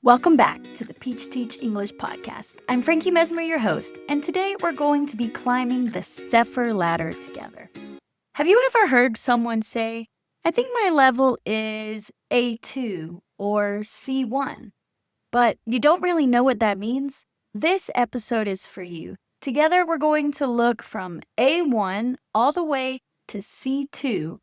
Welcome back to the Peach Teach English podcast. I'm Frankie Mesmer, your host, and today we're going to be climbing the CEFR ladder together. Have you ever heard someone say, I think my level is A2 or C1, but you don't really know what that means? This episode is for you. Together we're going to look from A1 all the way to C2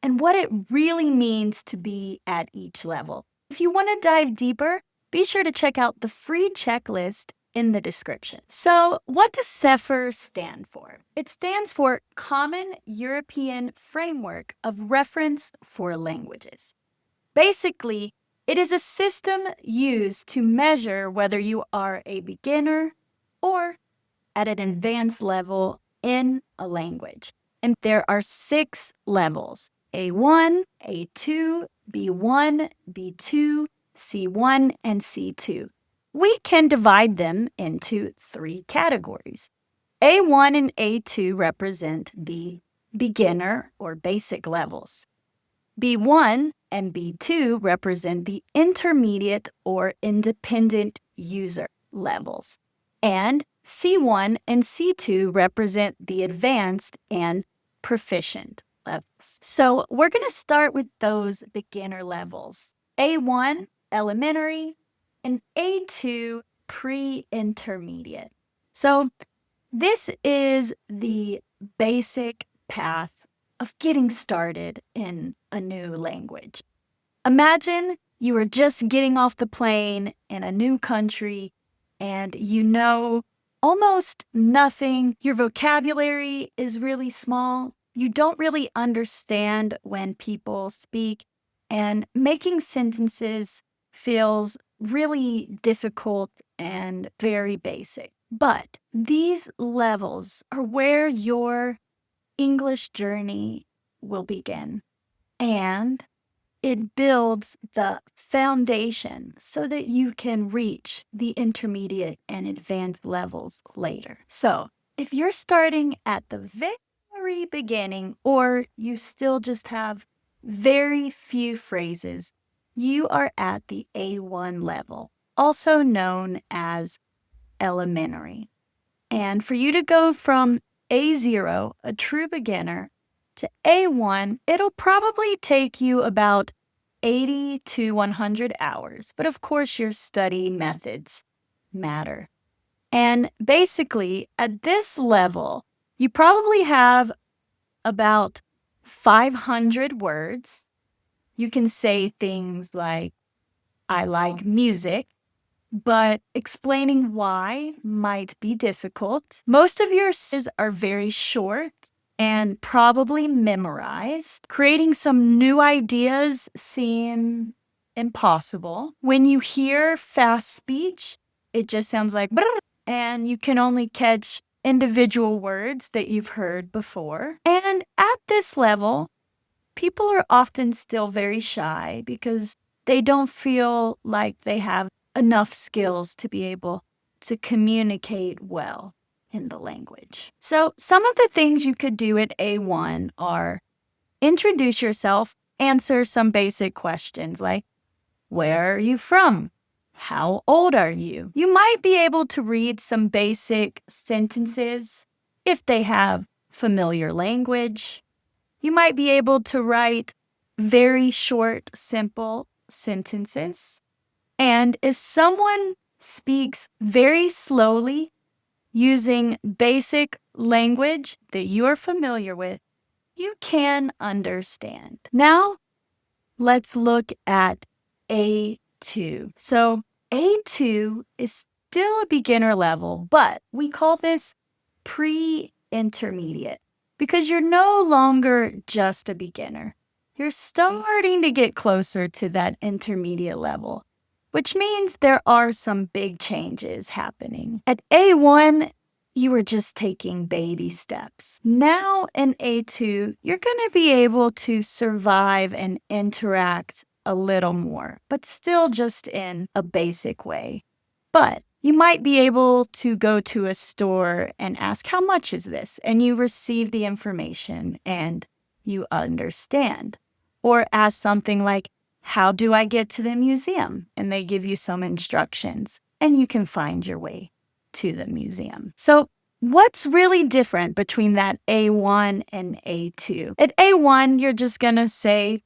and what it really means to be at each level. If you want to dive deeper, be sure to check out the free checklist in the description. So, what does CEFR stand for? It stands for Common European Framework of Reference for Languages. Basically, it is a system used to measure whether you are a beginner or at an advanced level in a language. And there are 6 levels: A1, A2, B1, B2, C1, and C2. We can divide them into 3 categories. A1 and A2 represent the beginner or basic levels. B1 and B2 represent the intermediate or independent user levels. And C1 and C2 represent the advanced and proficient levels. So we're going to start with those beginner levels. A1, elementary, and A2, pre-intermediate. So this is the basic path of getting started in a new language. Imagine you are just getting off the plane in a new country and you know almost nothing. Your vocabulary is really small. You don't really understand when people speak, and making sentences feels really difficult and very basic. But these levels are where your English journey will begin. And it builds the foundation so that you can reach the intermediate and advanced levels later. So, if you're starting at the very beginning, or you still just have very few phrases, you are at the A1 level, also known as elementary. And for you to go from A0, a true beginner, to A1, it'll probably take you about 80 to 100 hours. But of course, your study methods matter. And basically, at this level, you probably have about 500 words. You can say things like, I like music, but explaining why might be difficult. Most of your sentences are very short and probably memorized. Creating some new ideas seem impossible. When you hear fast speech, it just sounds like brr, and you can only catch individual words that you've heard before. And at this level, people are often still very shy because they don't feel like they have enough skills to be able to communicate well in the language. So some of the things you could do at A1 are introduce yourself, answer some basic questions like, where are you from? How old are you? You might be able to read some basic sentences if they have familiar language. You might be able to write very short, simple sentences. And if someone speaks very slowly using basic language that you are familiar with, you can understand. Now, let's look at A2. So A2 is still a beginner level, but we call this pre-intermediate because you're no longer just a beginner. You're starting to get closer to that intermediate level, which means there are some big changes happening. At A1, you were just taking baby steps. Now in A2, you're going to be able to survive and interact a little more, but still just in a basic way. But you might be able to go to a store and ask, how much is this? And you receive the information and you understand. Or ask something like, how do I get to the museum? And they give you some instructions, and you can find your way to the museum. So what's really different between that A1 and A2? At A1, you're just going to say,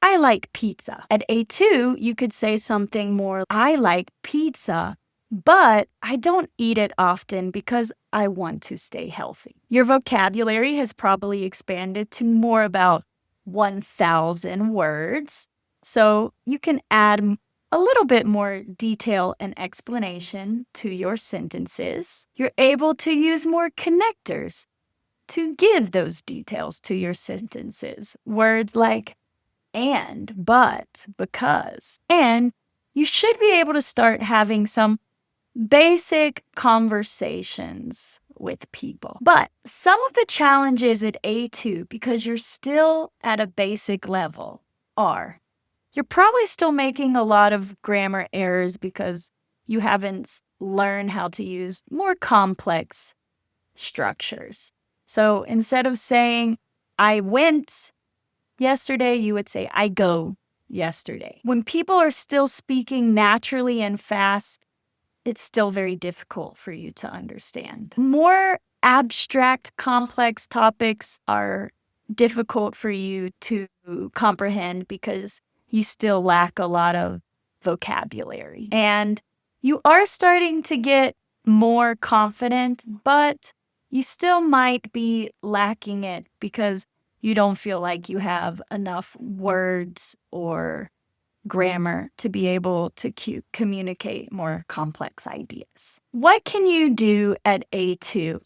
I like pizza. At A2, you could say something more, I like pizza, but I don't eat it often because I want to stay healthy. Your vocabulary has probably expanded to more about 1,000 words. So you can add a little bit more detail and explanation to your sentences. You're able to use more connectors to give those details to your sentences. Words like and, but, because. And you should be able to start having some basic conversations with people. But some of the challenges at A2, because you're still at a basic level, are you're probably still making a lot of grammar errors because you haven't learned how to use more complex structures. So instead of saying, I went yesterday, you would say, I go yesterday. When people are still speaking naturally and fast, it's still very difficult for you to understand. More abstract, complex topics are difficult for you to comprehend because you still lack a lot of vocabulary. And you are starting to get more confident, but you still might be lacking it because you don't feel like you have enough words or grammar to be able to communicate more complex ideas. What can you do at A2?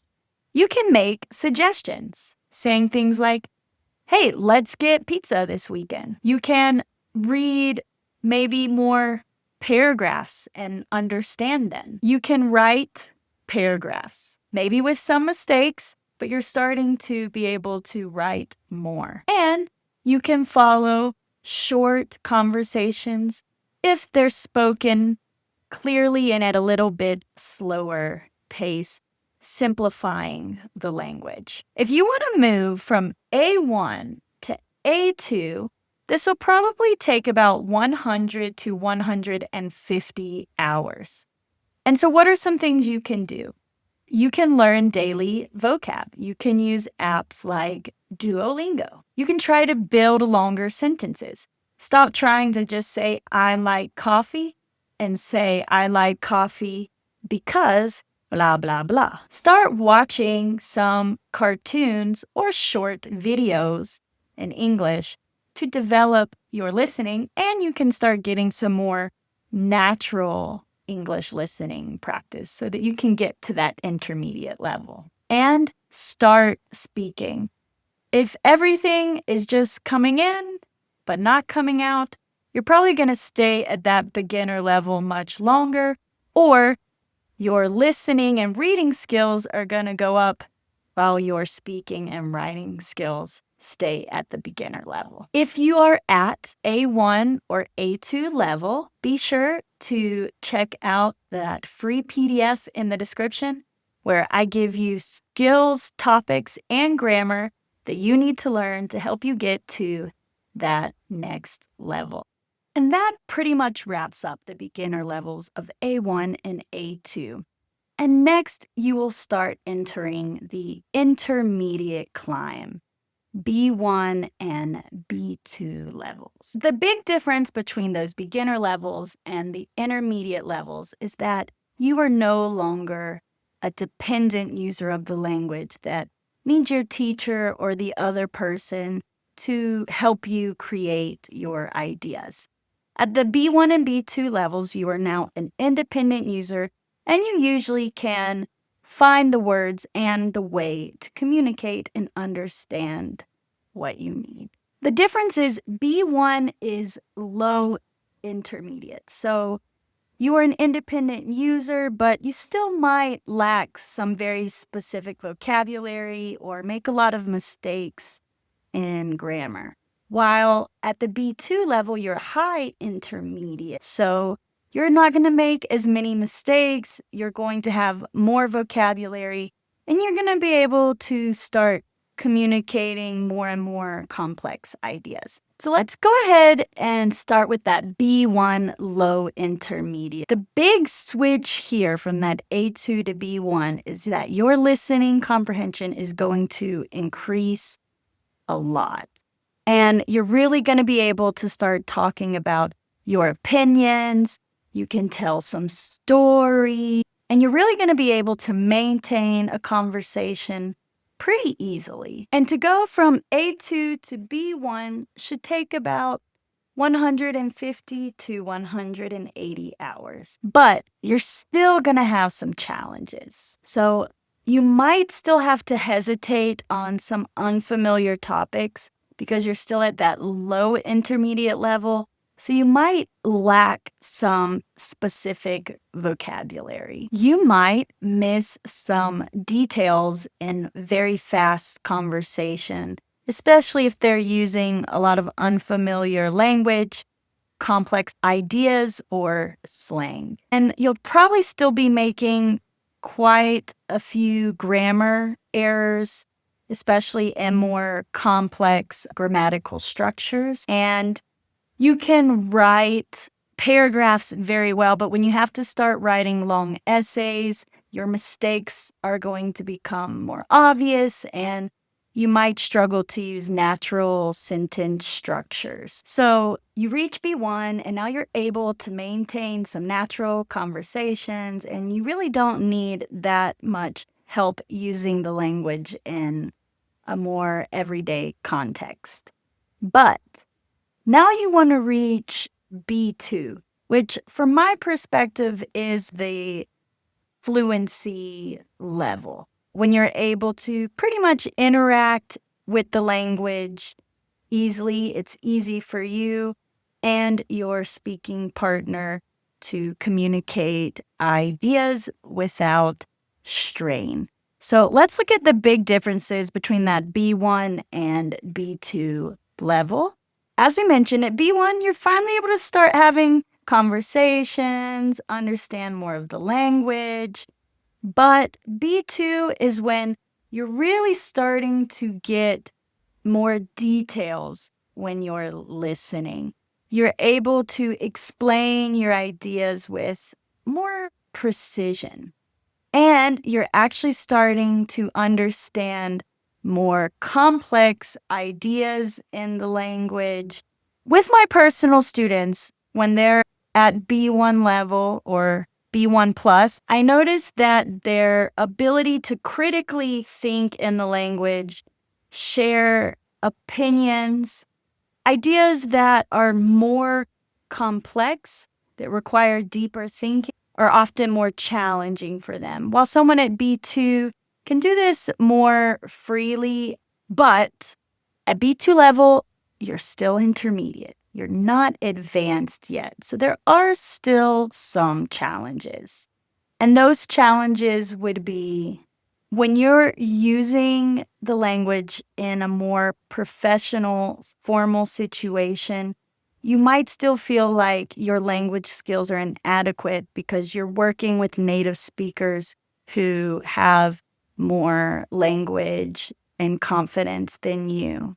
You can make suggestions, saying things like, hey, let's get pizza this weekend. You can read maybe more paragraphs and understand them. You can write paragraphs, maybe with some mistakes, but you're starting to be able to write more. And you can follow short conversations if they're spoken clearly and at a little bit slower pace, simplifying the language. If you want to move from A1 to A2, this will probably take about 100 to 150 hours. And so what are some things you can do? You can learn daily vocab. You can use apps like Duolingo. You can try to build longer sentences. Stop trying to just say, I like coffee, and say, I like coffee because blah, blah, blah. Start watching some cartoons or short videos in English to develop your listening, and you can start getting some more natural English listening practice so that you can get to that intermediate level. And start speaking. If everything is just coming in but not coming out, you're probably going to stay at that beginner level much longer, or your listening and reading skills are going to go up while your speaking and writing skills stay at the beginner level. If you are at A1 or A2 level, be sure to check out that free PDF in the description where I give you skills, topics, and grammar that you need to learn to help you get to that next level. And that pretty much wraps up the beginner levels of A1 and A2. And next, you will start entering the intermediate climb, B1 and B2 levels. The big difference between those beginner levels and the intermediate levels is that you are no longer a dependent user of the language that needs your teacher or the other person to help you create your ideas. At the B1 and B2 levels, you are now an independent user, and you usually can find the words and the way to communicate and understand what you need. The difference is B1 is low intermediate. So you are an independent user, but you still might lack some very specific vocabulary or make a lot of mistakes in grammar. While at the B2 level, you're high intermediate. So you're not going to make as many mistakes. You're going to have more vocabulary, and you're going to be able to start communicating more and more complex ideas. So let's go ahead and start with that B1 low intermediate. The big switch here from that A2 to B1 is that your listening comprehension is going to increase a lot. And you're really going to be able to start talking about your opinions. You can tell some story, and you're really going to be able to maintain a conversation pretty easily. And to go from A2 to B1 should take about 150 to 180 hours. But you're still going to have some challenges. So you might still have to hesitate on some unfamiliar topics because you're still at that low intermediate level. So you might lack some specific vocabulary. You might miss some details in very fast conversation, especially if they're using a lot of unfamiliar language, complex ideas, or slang. And you'll probably still be making quite a few grammar errors, especially in more complex grammatical structures. And you can write paragraphs very well, but when you have to start writing long essays, your mistakes are going to become more obvious and you might struggle to use natural sentence structures. So you reach B1 and now you're able to maintain some natural conversations and you really don't need that much help using the language in a more everyday context. But now you want to reach B2, which from my perspective is the fluency level. When you're able to pretty much interact with the language easily, it's easy for you and your speaking partner to communicate ideas without strain. So let's look at the big differences between that B1 and B2 level. As we mentioned, at B1, you're finally able to start having conversations, understand more of the language. But B2 is when you're really starting to get more details when you're listening. You're able to explain your ideas with more precision. And you're actually starting to understand more complex ideas in the language. With my personal students, when they're at B1 level or B1 plus, I noticed that their ability to critically think in the language, share opinions, ideas that are more complex, that require deeper thinking, are often more challenging for them. While someone at B2 can do this more freely, but at B2 level, you're still intermediate. You're not advanced yet. So there are still some challenges. And those challenges would be when you're using the language in a more professional, formal situation, you might still feel like your language skills are inadequate because you're working with native speakers who have more language and confidence than you.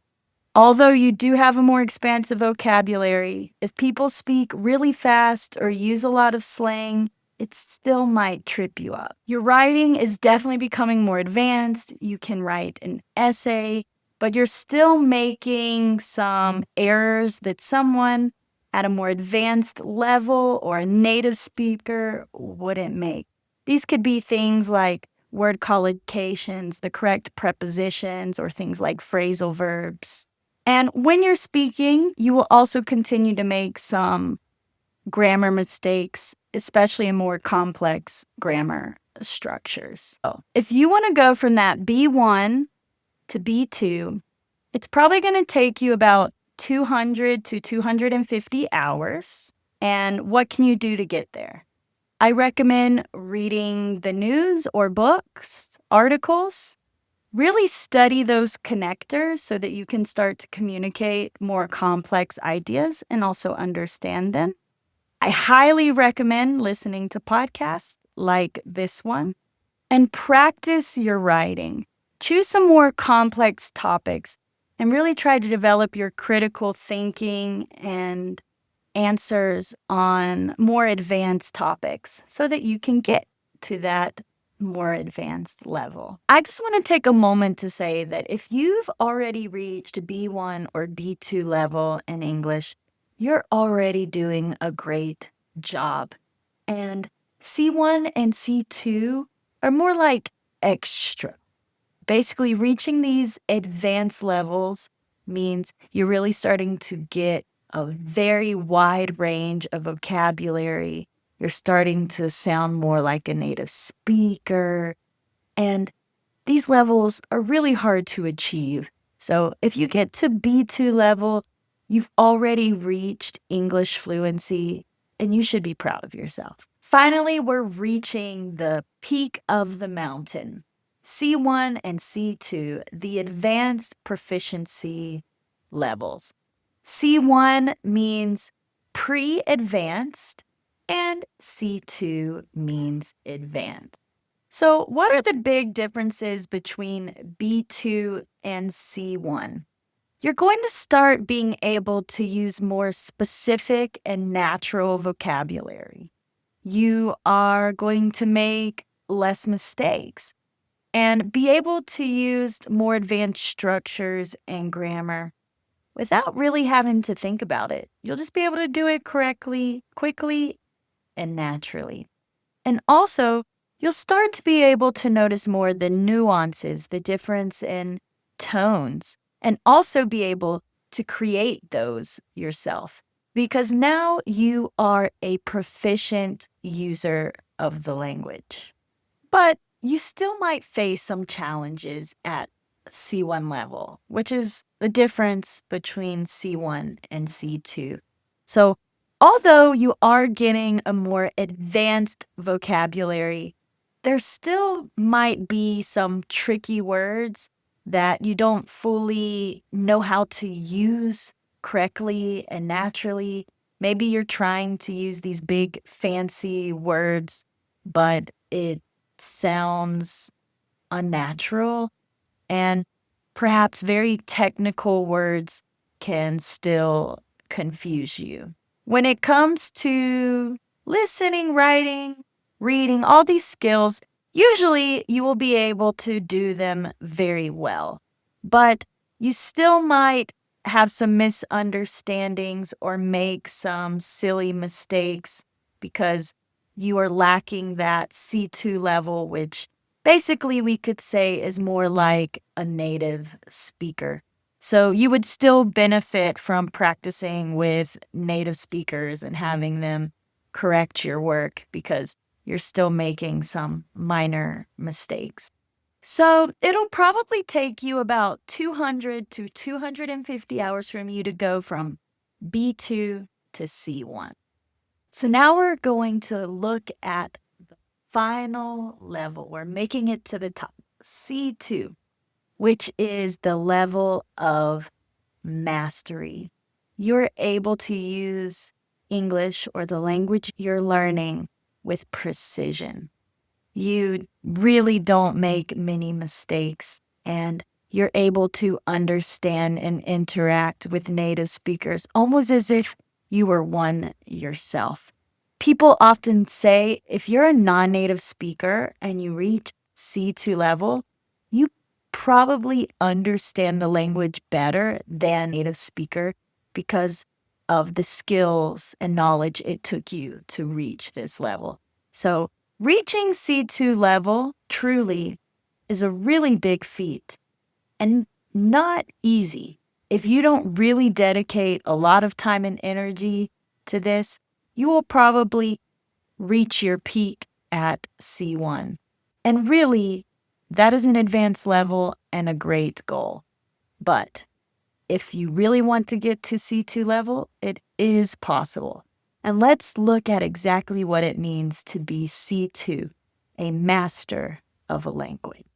Although you do have a more expansive vocabulary, if people speak really fast or use a lot of slang, it still might trip you up. Your writing is definitely becoming more advanced. You can write an essay, but you're still making some errors that someone at a more advanced level or a native speaker wouldn't make. These could be things like word collocations, the correct prepositions, or things like phrasal verbs. And when you're speaking, you will also continue to make some grammar mistakes, especially in more complex grammar structures. So if you want to go from that B1 to B2, it's probably going to take you about 200 to 250 hours. And what can you do to get there? I recommend reading the news or books, articles. Really study those connectors so that you can start to communicate more complex ideas and also understand them. I highly recommend listening to podcasts like this one and practice your writing. choose some more complex topics and really try to develop your critical thinking and answers on more advanced topics so that you can get to that more advanced level. I just want to take a moment to say that if you've already reached B1 or B2 level in English, you're already doing a great job. And C1 and C2 are more like extra. Basically, reaching these advanced levels means you're really starting to get a very wide range of vocabulary. You're starting to sound more like a native speaker. And these levels are really hard to achieve. So if you get to B2 level, you've already reached English fluency, and you should be proud of yourself. Finally, we're reaching the peak of the mountain. C1 and C2, the advanced proficiency levels. C1 means pre-advanced, and C2 means advanced. So, what are the big differences between B2 and C1? You're going to start being able to use more specific and natural vocabulary. You are going to make less mistakes and be able to use more advanced structures and grammar without really having to think about it. You'll just be able to do it correctly, quickly, and naturally. And also, you'll start to be able to notice more the nuances, the difference in tones, and also be able to create those yourself. Because now you are a proficient user of the language. But you still might face some challenges at C1 level, which is the difference between C1 and C2. So, although you are getting a more advanced vocabulary, there still might be some tricky words that you don't fully know how to use correctly and naturally. Maybe you're trying to use these big fancy words, but it sounds unnatural, and perhaps very technical words can still confuse you. When it comes to listening, writing, reading, all these skills, usually you will be able to do them very well. But you still might have some misunderstandings or make some silly mistakes because you are lacking that C2 level, which basically we could say is more like a native speaker. So you would still benefit from practicing with native speakers and having them correct your work because you're still making some minor mistakes. So it'll probably take you about 200 to 250 hours from you to go from B2 to C1. So now we're going to look at the final level. We're making it to the top, C2, which is the level of mastery. You're able to use English or the language you're learning with precision. You really don't make many mistakes, and you're able to understand and interact with native speakers almost as if you were one yourself. People often say if you're a non native speaker and you reach C2 level, you probably understand the language better than a native speaker because of the skills and knowledge it took you to reach this level. So, reaching C2 level truly is a really big feat and not easy. If you don't really dedicate a lot of time and energy to this, you will probably reach your peak at C1. And really, that is an advanced level and a great goal. But if you really want to get to C2 level, it is possible. And let's look at exactly what it means to be C2, a master of a language.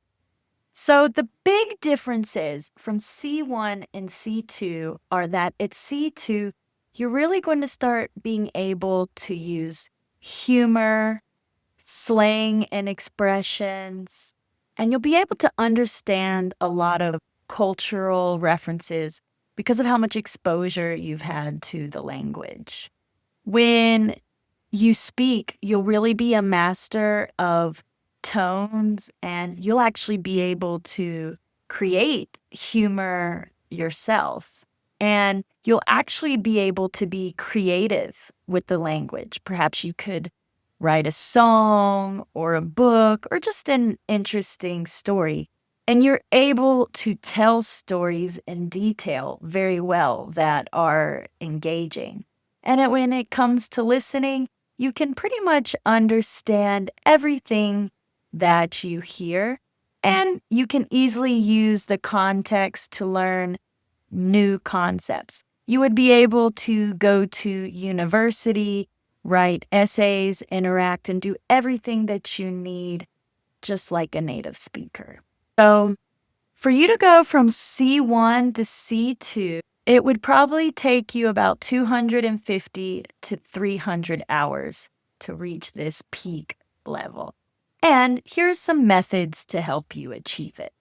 So the big differences from C1 and C2 are that at C2, you're really going to start being able to use humor, slang and expressions, And you'll be able to understand a lot of cultural references because of how much exposure you've had to the language. When you speak, you'll really be a master of tones and you'll actually be able to create humor yourself. And you'll actually be able to be creative with the language. Perhaps you could write a song or a book or just an interesting story. And you're able to tell stories in detail very well that are engaging. And when it comes to listening, you can pretty much understand everything that you hear, and you can easily use the context to learn new concepts. You would be able to go to university, write essays, interact, and do everything that you need just like a native speaker. So, for you to go from C1 to C2, it would probably take you about 250 to 300 hours to reach this peak level. And here's some methods to help you achieve it.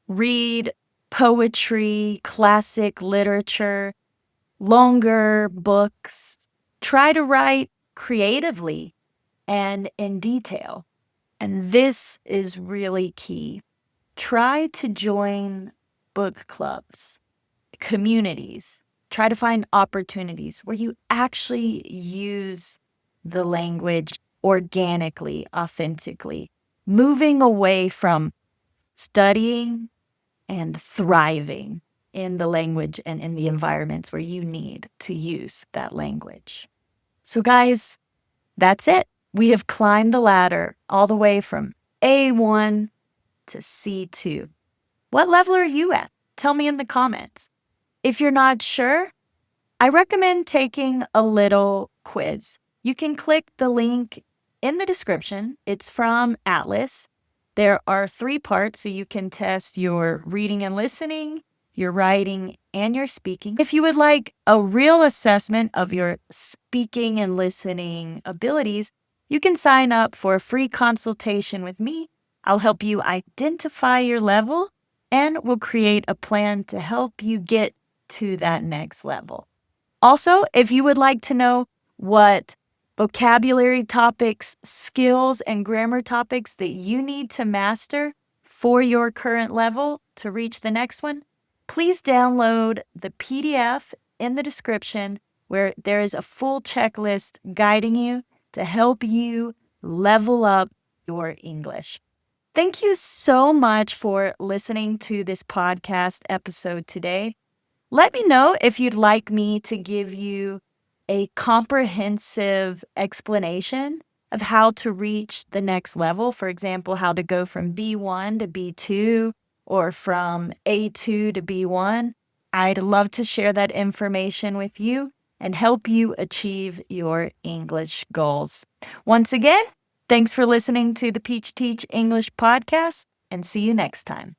Read poetry, classic literature, longer books. Try to write creatively and in detail. And this is really key. Try to join book clubs, communities. Try to find opportunities where you actually use the language organically, authentically, moving away from studying and thriving in the language and in the environments where you need to use that language. So, guys, that's it. We have climbed the ladder all the way from A1 to C2. What level are you at? Tell me in the comments. If you're not sure, I recommend taking a little quiz. You can click the link in the description. It's from Atlas. There are 3 parts, so you can test your reading and listening, your writing, and your speaking. If you would like a real assessment of your speaking and listening abilities, you can sign up for a free consultation with me. I'll help you identify your level and we'll create a plan to help you get to that next level. Also, if you would like to know what vocabulary topics, skills, and grammar topics that you need to master for your current level to reach the next one, please download the PDF in the description where there is a full checklist guiding you to help you level up your English. Thank you so much for listening to this podcast episode today. Let me know if you'd like me to give you a comprehensive explanation of how to reach the next level. For example, how to go from B1 to B2 or from A2 to B1. I'd love to share that information with you and help you achieve your English goals. Once again, thanks for listening to the Peach Teach English podcast, and see you next time.